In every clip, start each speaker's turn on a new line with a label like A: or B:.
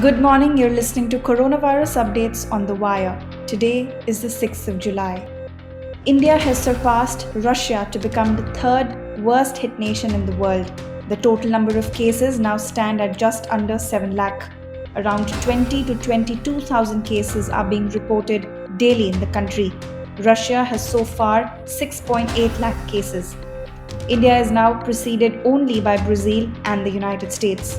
A: Good morning, you're listening to coronavirus updates on The Wire. Today is the 6th of July. India has surpassed Russia to become the third worst hit nation in the world. The total number of cases now stand at just under 7 lakh. Around 20 to 22,000 cases are being reported daily in the country. Russia has so far 6.8 lakh cases. India is now preceded only by Brazil and the United States.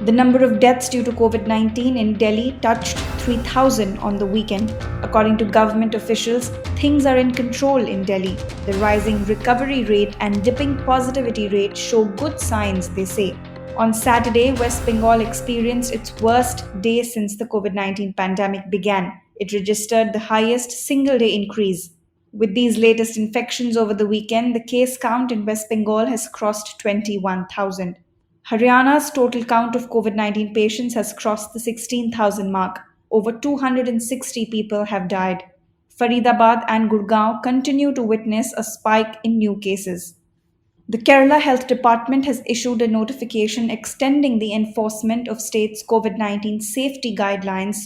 A: The number of deaths due to COVID 19 in Delhi touched 3,000 on the weekend. According to government officials, things are in control in Delhi. The rising recovery rate and dipping positivity rate show good signs, they say. On Saturday, West Bengal experienced its worst day since the COVID 19 pandemic began. It registered the highest single day increase. With these latest infections over the weekend, the case count in West Bengal has crossed 21,000. Haryana's total count of COVID 19 patients has crossed the 16,000 mark. Over 260 people have died. Faridabad and Gurgaon continue to witness a spike in new cases. The Kerala Health Department has issued a notification extending the enforcement of state's COVID 19 safety guidelines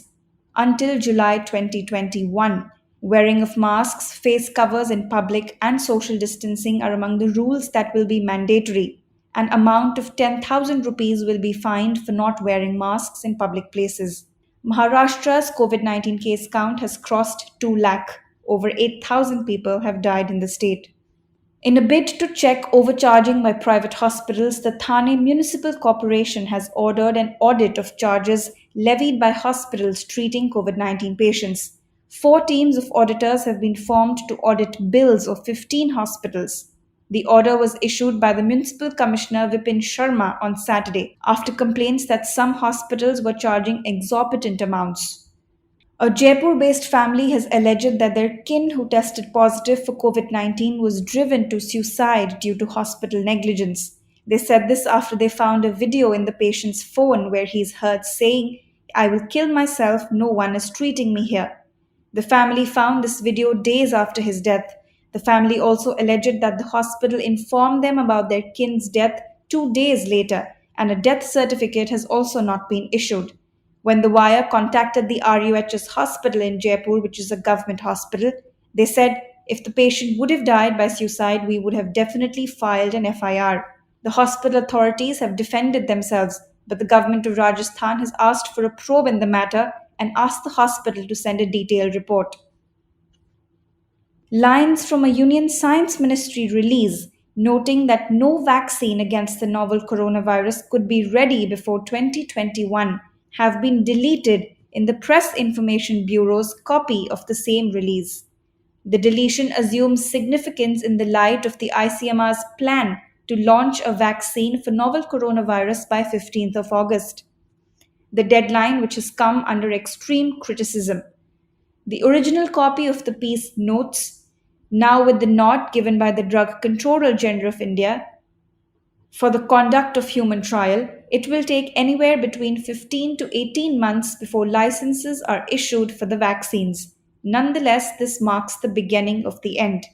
A: until July 2021. Wearing of masks, face covers in public, and social distancing are among the rules that will be mandatory. An amount of 10,000 rupees will be fined for not wearing masks in public places. Maharashtra's COVID 19 case count has crossed 2 lakh. Over 8,000 people have died in the state. In a bid to check overcharging by private hospitals, the Thane Municipal Corporation has ordered an audit of charges levied by hospitals treating COVID 19 patients. 4 teams of auditors have been formed to audit bills of 15 hospitals. The order was issued by the Municipal Commissioner Vipin Sharma on Saturday after complaints that some hospitals were charging exorbitant amounts. A Jaipur based family has alleged that their kin who tested positive for COVID 19 was driven to suicide due to hospital negligence. They said this after they found a video in the patient's phone where he is heard saying, "I will kill myself, no one is treating me here." The family found this video days after his death. The family also alleged that the hospital informed them about their kin's death 2 days later, and a death certificate has also not been issued. When The Wire contacted the RUHS hospital in Jaipur, which is a government hospital, they said if the patient would have died by suicide, we would have definitely filed an FIR. The hospital authorities have defended themselves, but the government of Rajasthan has asked for a probe in the matter and asked the hospital to send a detailed report. Lines from a Union Science Ministry release noting that no vaccine against the novel coronavirus could be ready before 2021 have been deleted in the Press Information Bureau's copy of the same release. The deletion assumes significance in the light of the ICMR's plan to launch a vaccine for novel coronavirus by 15th of August. The deadline, which has come under extreme criticism. The original copy of the piece notes, now with the nod given by the Drug Controller General of India for the conduct of human trial, it will take anywhere between 15 to 18 months before licenses are issued for the vaccines. Nonetheless, this marks the beginning of the end.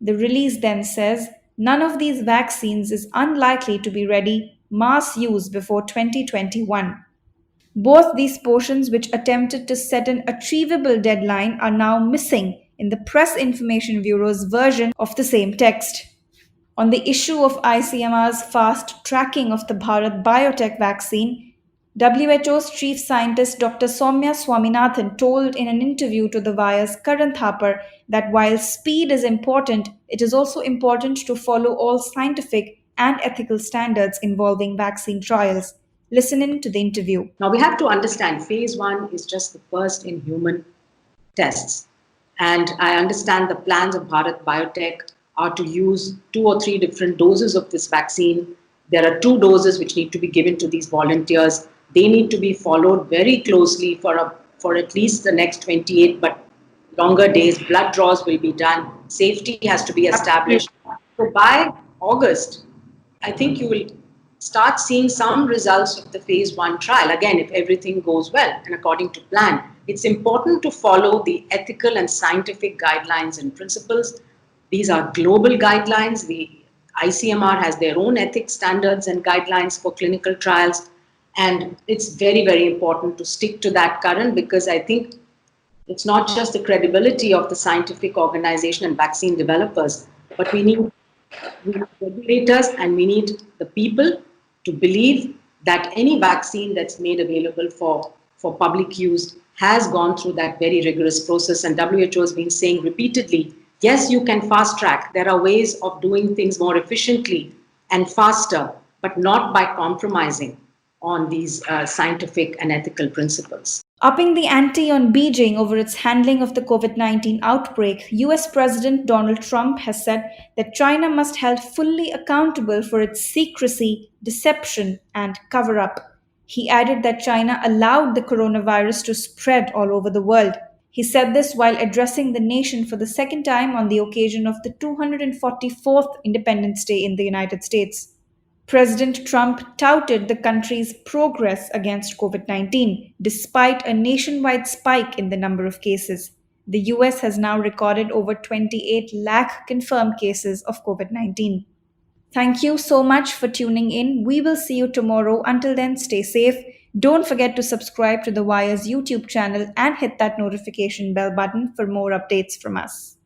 A: The release then says none of these vaccines is unlikely to be ready mass use before 2021. Both these portions, which attempted to set an achievable deadline, are now missing in the Press Information Bureau's version of the same text. On the issue of ICMR's fast tracking of the Bharat Biotech vaccine, WHO's chief scientist Dr. Soumya Swaminathan told in an interview to The Wire's Karan Thapar that while speed is important, it is also important to follow all scientific and ethical standards involving vaccine trials. Listen in to the interview.
B: Now, we have to understand phase 1 is just the first in human tests. And I understand the plans of Bharat Biotech are to use 2 or 3 different doses of this vaccine. There are 2 doses which need to be given to these volunteers. They need to be followed very closely for at least the next 28, but longer days. Blood draws will be done. Safety has to be established. So by August, I think you will start seeing some results of the phase 1 trial. Again, if everything goes well and according to plan, it's important to follow the ethical and scientific guidelines and principles. These are global guidelines. The ICMR has their own ethics standards and guidelines for clinical trials. And it's very, very important to stick to that current, because I think it's not just the credibility of the scientific organization and vaccine developers, but we need regulators and we need the people to believe that any vaccine that's made available for public use has gone through that very rigorous process. And WHO has been saying repeatedly, yes, you can fast track. There are ways of doing things more efficiently and faster, but not by compromising on these scientific and ethical principles.
A: Upping the ante on Beijing over its handling of the COVID 19 outbreak, US President Donald Trump has said that China must be held fully accountable for its secrecy, deception, and cover up. He added that China allowed the coronavirus to spread all over the world. He said this while addressing the nation for the second time on the occasion of the 244th Independence Day in the United States. President Trump touted the country's progress against COVID 19 despite a nationwide spike in the number of cases. The US has now recorded over 28 lakh confirmed cases of COVID 19. Thank you so much for tuning in. We will see you tomorrow. Until then, stay safe. Don't forget to subscribe to The Wire's YouTube channel and hit that notification bell button for more updates from us.